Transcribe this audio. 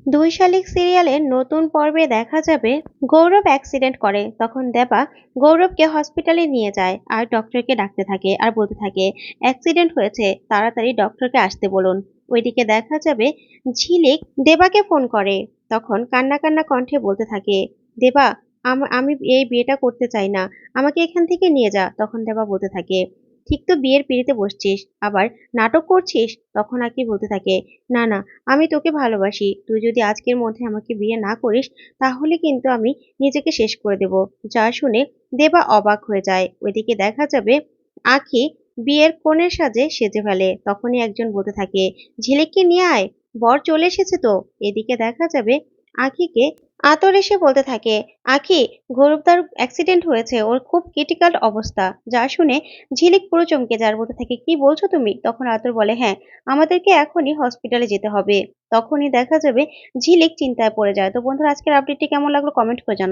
দুই শালিক সিরিয়ালের নতুন পর্বে দেখা যাবে গৌরব অ্যাক্সিডেন্ট করে। তখন দেবা গৌরবকে হসপিটালে নিয়ে যায় আর ডক্টরকে ডাকতে থাকে আর বলতে থাকে অ্যাক্সিডেন্ট হয়েছে, তাড়াতাড়ি ডক্টরকে আসতে বলুন। ওইদিকে দেখা যাবে ঝিলিক দেবাকে ফোন করে। তখন কান্না কান্না কণ্ঠে বলতে থাকে, দেবা, আমি এই বিয়েটা করতে চাই না, আমাকে এখান থেকে নিয়ে যা। তখন দেবা বলতে থাকে, ঠিক তো বিয়ের পিঁড়িতে বসছিস, আবার নাটক করছিস। তখন আকি বলতে থাকে, না না, আমি তোকে ভালোবাসি, তুই যদি আজকের মধ্যে আমাকে বিয়ে না করিস তাহলে কিন্তু আমি নিজেকে শেষ করে দেব। যা শুনে দেবা অবাক হয়ে যায়। ওইদিকে দেখা যাবে আখি বিয়ের কনের সাজে সেজে ফেলে। তখনই একজন বলতে থাকে, ঝিলিককে নিয়ে আয়, বর চলে এসেছে তো। এদিকে দেখা যাবে আখিকে আতর এসে বলতে থাকে, আখি, গৌরবদার অ্যাক্সিডেন্ট হয়েছে, ওর খুব ক্রিটিক্যাল অবস্থা। যা শুনে ঝিলিক পুরো চমকে যায়, বলতে থাকে, কি বলছো তুমি? তখন আতর বলে, হ্যাঁ, আমাদেরকে এখনই হসপিটালে যেতে হবে। তখনই দেখা যাবে ঝিলিক চিন্তায় পড়ে যায়। তো বন্ধুরা, আজকের আপডেটটি কেমন লাগলো কমেন্ট করে জানাও।